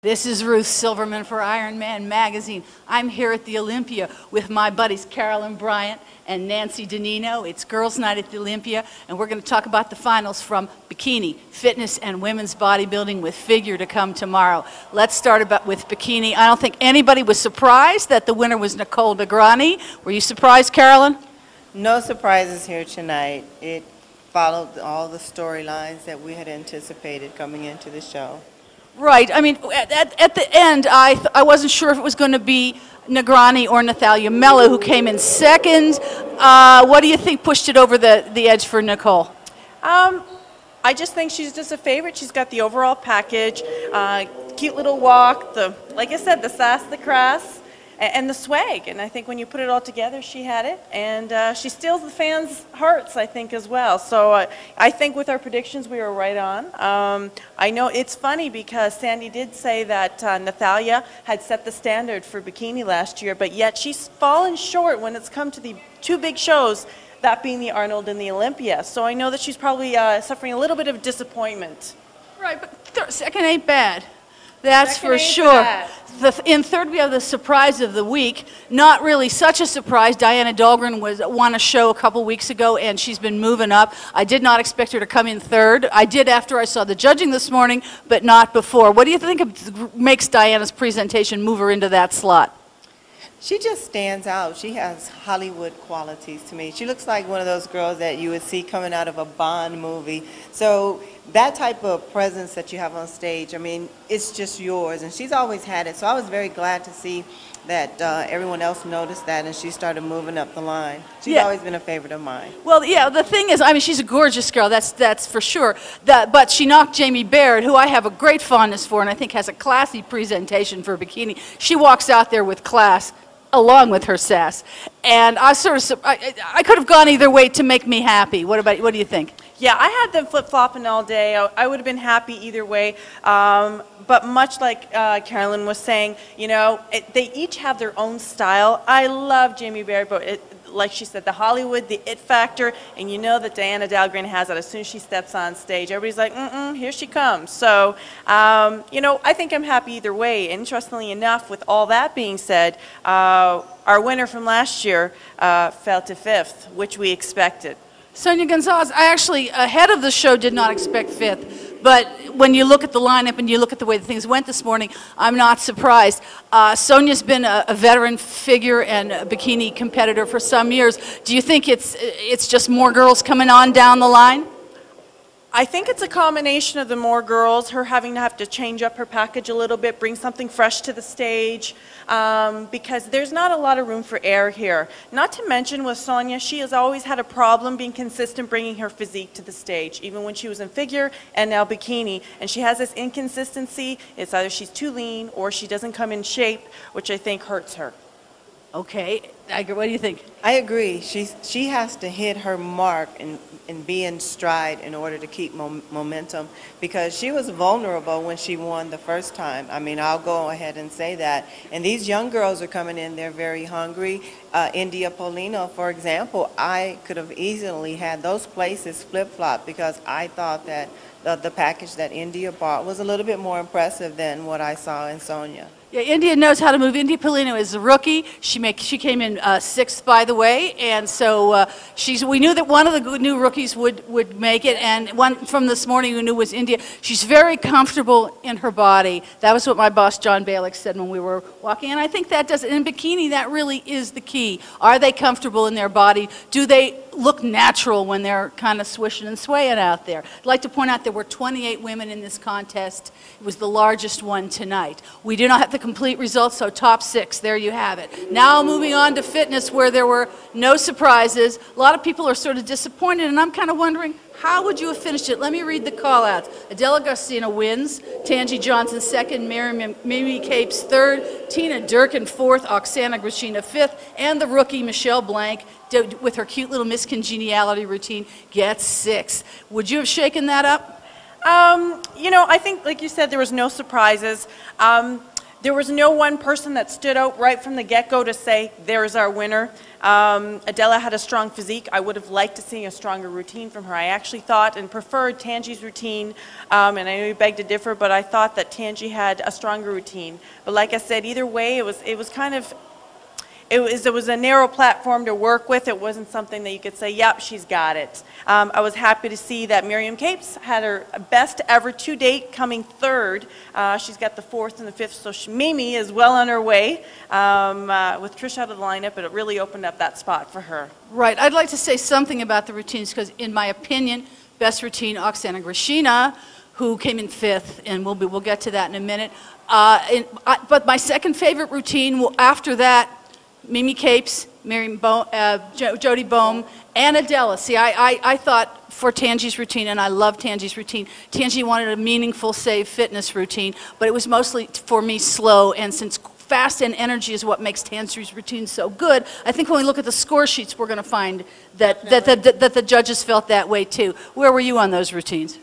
This is Ruth Silverman for Iron Man Magazine. I'm here at the Olympia with my buddies Carolyn Bryant and Nancy Danino. It's Girls' Night at the Olympia, and we're going to talk about the finals from Bikini, fitness and women's bodybuilding with figure to come tomorrow. Let's start with Bikini. I don't think anybody was surprised that the winner was Nicole Negrani. Were you surprised, Carolyn? No surprises here tonight. It followed all the storylines that we had anticipated coming into the show. Right. I mean, at the end, I wasn't sure if it was going to be Negrani or Natalia Mello, who came in second. What do you think pushed it over the edge for Nicole? I just think she's just a favorite. She's got the overall package, cute little walk, like I said, the sass, the crass, and the swag. And I think when you put it all together, she had it. And she steals the fans' hearts, I think, as well. So I think with our predictions, we were right on. I know it's funny because Sandy did say that Natalia had set the standard for Bikini last year, but yet she's fallen short when it's come to the two big shows, that being the Arnold and the Olympia. So I know that she's probably suffering a little bit of disappointment. Right, but second ain't bad. That's for sure. In third, we have the surprise of the week. Not really such a surprise. Diana Dahlgren won a show a couple weeks ago, and she's been moving up. I did not expect her to come in third. I did after I saw the judging this morning, but not before. What do you think makes Diana's presentation move her into that slot? She just stands out. She has Hollywood qualities to me. She looks like one of those girls that you would see coming out of a Bond movie. So that type of presence that you have on stage, I mean, it's just yours. And she's always had it. So I was very glad to see that everyone else noticed that and she started moving up the line. She's always been a favorite of mine. Well, yeah, the thing is, I mean, she's a gorgeous girl, that's for sure. But she knocked Jamie Baird, who I have a great fondness for and I think has a classy presentation for Bikini. She walks out there with class, along with her sass. And I I could have gone either way to make me happy. What do you think? Yeah, I had them flip-flopping all day. I would have been happy either way. But much like Carolyn was saying, you know, they each have their own style. I love Jamie Baird, but like she said, the Hollywood, the it factor, and you know that Diana Dahlgren has that as soon as she steps on stage. Everybody's like, here she comes. So, you know, I think I'm happy either way. Interestingly enough, with all that being said, our winner from last year fell to fifth, which we expected. Sonia Gonzalez, I actually, ahead of the show, did not expect fifth. But when you look at the lineup and you look at the way the things went this morning, I'm not surprised. Sonia's been a veteran figure and a bikini competitor for some years. Do you think it's just more girls coming on down the line? I think it's a combination of the more girls, her having to have to change up her package a little bit, bring something fresh to the stage, because there's not a lot of room for error here. Not to mention with Sonia, she has always had a problem being consistent bringing her physique to the stage, even when she was in figure and now bikini. And she has this inconsistency. It's either she's too lean or she doesn't come in shape, which I think hurts her. Okay, Iger, what do you think? I agree. She has to hit her mark and be in stride in order to keep momentum, because she was vulnerable when she won the first time. I mean, I'll go ahead and say that. And these young girls are coming in, they're very hungry. India Polino, for example, I could have easily had those places flip-flop because I thought that the package that India bought was a little bit more impressive than what I saw in Sonia. Yeah, India knows how to move. India Polino is a rookie. She came in sixth, by the way, and so we knew that one of the new rookies would make it, and one from this morning we knew was India. She's very comfortable in her body. That was what my boss John Balick said when we were walking, and I think that does it. In bikini, that really is the key. Are they comfortable in their body? Do they look natural when they're kind of swishing and swaying out there? I'd like to point out there were 28 women in this contest. It was the largest one tonight. We do not have the complete results, so top six, there you have it. Now moving on to fitness, where there were no surprises. A lot of people are sort of disappointed, and I'm kind of wondering, how would you have finished it? Let me read the call-outs. Adela Garcia wins, Tangi Johnson second, Mimi Capes third, Tina Durkin fourth, Oksana Grishina fifth, and the rookie Michelle Blank, with her cute little Miss Congeniality routine, gets sixth. Would you have shaken that up? You know, I think, like you said, there was no surprises. There was no one person that stood out right from the get-go to say, there's our winner. Adela had a strong physique. I would have liked to see a stronger routine from her. I actually thought and preferred Tangi's routine, and I know you beg to differ, but I thought that Tangi had a stronger routine. But like I said, either way, it was kind of, it was a narrow platform to work with. It wasn't something that you could say, yep, she's got it. I was happy to see that Miriam Capes had her best ever to date, coming third. She's got the fourth and the fifth, so Mimi is well on her way. With Trish out of the lineup, but it really opened up that spot for her. Right. I'd like to say something about the routines because, in my opinion, best routine, Oksana Grishina, who came in fifth, and we'll get to that in a minute. But my second favorite routine, after that, Mimi Capes, Jody Bohm, and Adela. See, I thought for Tangi's routine, and I love Tangi's routine, Tangi wanted a meaningful, save fitness routine, but it was mostly, for me, slow, and since fast and energy is what makes Tangi's routine so good, I think when we look at the score sheets, we're going to find that the judges felt that way too. Where were you on those routines?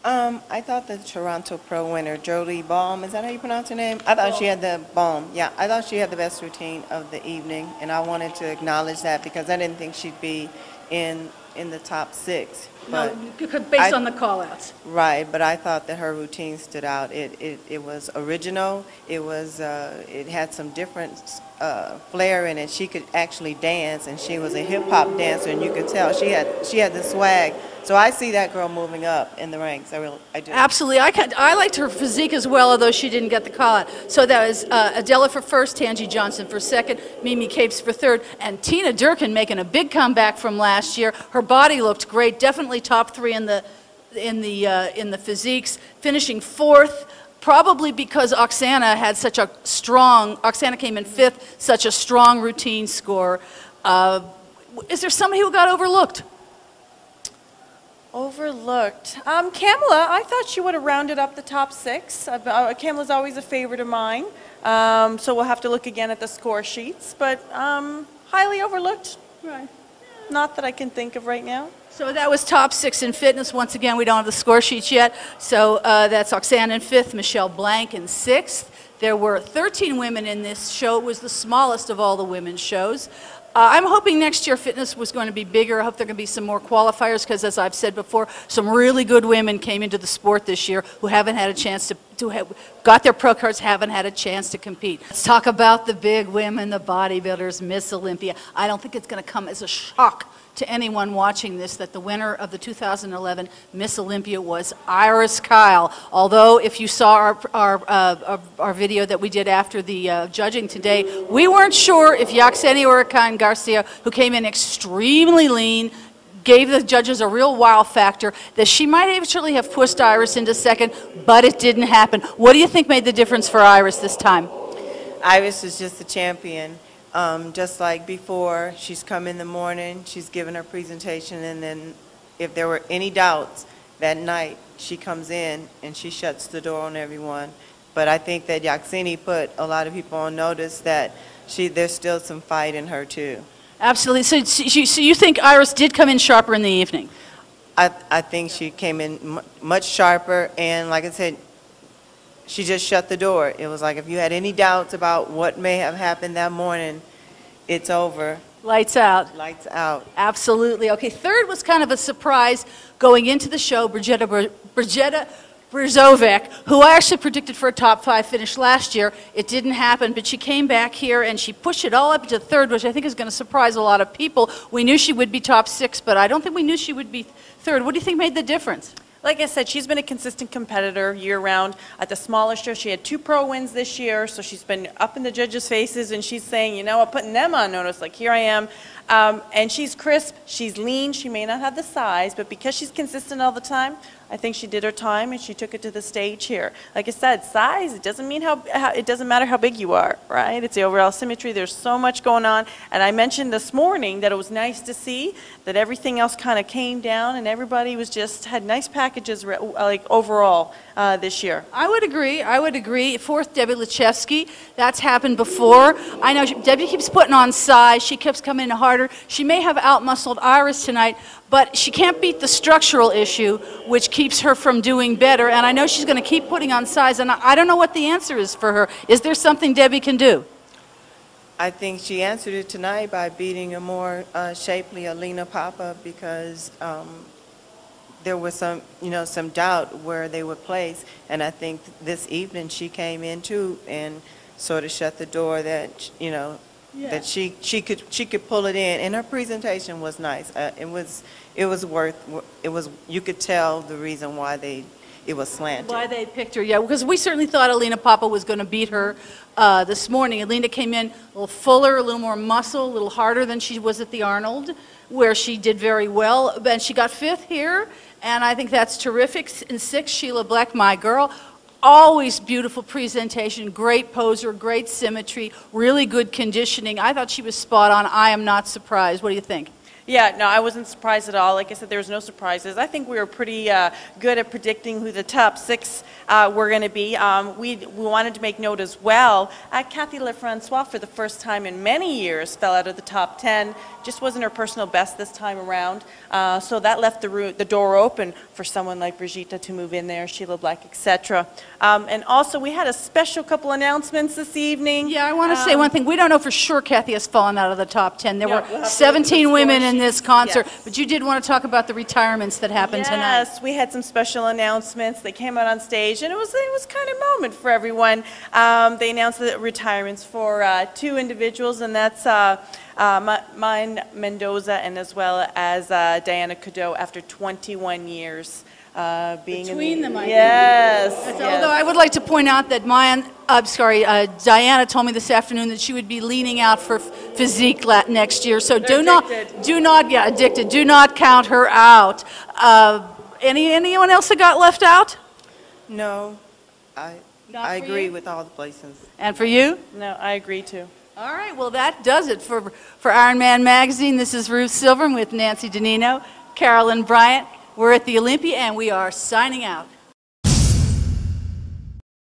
I thought the Toronto Pro winner, Jody Baum, is that how you pronounce her name? I thought she had the I thought she had the best routine of the evening, and I wanted to acknowledge that because I didn't think she'd be in the top 6. No, because based on the call-outs. Right, but I thought that her routine stood out. It was original. It had some different flair in it. She could actually dance, and she was a hip-hop dancer, and you could tell she had the swag. So I see that girl moving up in the ranks. I do. Absolutely. I liked her physique as well, although she didn't get the call-out. So that was Adela for first, Tangi Johnson for second, Mimi Capes for third, and Tina Durkin making a big comeback from last year. Her body looked great, definitely top 3 in the physiques, finishing fourth. Probably because Oksana had such a strong, Oksana came in fifth, such a strong routine score. Is there somebody who got overlooked? Overlooked. Kamala, I thought she would have rounded up the top 6. Kamala's always a favorite of mine. So we'll have to look again at the score sheets. But highly overlooked. Right. Not that I can think of right now. So that was top 6 in fitness. Once again, we don't have the score sheets yet. So that's Oksana in 5th, Michelle Blank in 6th. There were 13 women in this show. It was the smallest of all the women's shows. I'm hoping next year fitness was going to be bigger. I hope there are going to be some more qualifiers because, as I've said before, some really good women came into the sport this year who haven't had a chance got their pro cards, haven't had a chance to compete. Let's talk about the big women, the bodybuilders, Miss Olympia. I don't think it's going to come as a shock to anyone watching this that the winner of the 2011 Miss Olympia was Iris Kyle. Although, if you saw our video that we did after the judging today, we weren't sure if Yaxeni Huracan Garcia, who came in extremely lean, gave the judges a real wow factor, that she might actually have pushed Iris into second, but it didn't happen. What do you think made the difference for Iris this time? Iris is just the champion. Just like before, she's come in the morning, she's given her presentation, and then if there were any doubts that night, she comes in and she shuts the door on everyone. But I think that Yaxeni put a lot of people on notice that there's still some fight in her too. Absolutely. So you think Iris did come in sharper in the evening? I think she came in much sharper, and like I said, she just shut the door. It was like if you had any doubts about what may have happened that morning, it's over. Lights out. Lights out. Absolutely. Okay, third was kind of a surprise going into the show, Brigetta Brzovic, who I actually predicted for a top 5 finish last year. It didn't happen, but she came back here and she pushed it all up to third, which I think is going to surprise a lot of people. We knew she would be top 6, but I don't think we knew she would be third. What do you think made the difference? Like I said, she's been a consistent competitor year-round. At the smaller show, she had 2 pro wins this year, so she's been up in the judges' faces, and she's saying, you know, I'm putting them on notice, like, here I am. And she's crisp, she's lean, she may not have the size, but because she's consistent all the time, I think she did her time and she took it to the stage here. Like I said, size, it doesn't mean it doesn't matter how big you are, right? It's the overall symmetry. There's so much going on. And I mentioned this morning that it was nice to see that everything else kind of came down and everybody was had nice packages packages like overall this year. I would agree. I would agree. Fourth, Debbie Lechewski. That's happened before. I know Debbie keeps putting on size. She keeps coming in harder. She may have out-muscled Iris tonight, but she can't beat the structural issue, which keeps her from doing better. And I know she's going to keep putting on size, and I don't know what the answer is for her. Is there something Debbie can do? I think she answered it tonight by beating a more shapely Alina Papa, because there was some, some doubt where they would place, and I think this evening she came in too and sort of shut the door that that she could pull it in, and her presentation was nice. You could tell the reason why it was slanted. Why they picked her, yeah, because we certainly thought Alina Papa was going to beat her this morning. Alina came in a little fuller, a little more muscle, a little harder than she was at the Arnold, where she did very well. And she got 5th here, and I think that's terrific. In 6th, Sheila Black, my girl. Always beautiful presentation, great poser, great symmetry, really good conditioning. I thought she was spot on. I am not surprised. What do you think? Yeah, no, I wasn't surprised at all. Like I said, there was no surprises. I think we were pretty good at predicting who the top 6 were going to be. We wanted to make note as well. Kathy Lefrancois, for the first time in many years, fell out of the top 10. Just wasn't her personal best this time around. So that left the door open for someone like Brigitte to move in there, Sheila Black, etc. And also, we had a special couple announcements this evening. Yeah, I want to say one thing. We don't know for sure Kathy has fallen out of the top 10. There were 17 women in this concert, yes. But you did want to talk about the retirements that happened tonight. Yes, we had some special announcements. They came out on stage, and it was kind of a moment for everyone. They announced the retirements for 2 individuals, and that's Mine Mendoza and as well as Diana Cadeau after 21 years. Being between them, I think. Yes. Although I would like to point out that Diana told me this afternoon that she would be leaning out for physique next year. So do not count her out. Anyone else that got left out? No, I agree with all the places. And for you? No, I agree too. All right, well that does it for Iron Man Magazine. This is Ruth Silverman with Nancy Donino, Carolyn Bryant. We're at the Olympia, and we are signing out.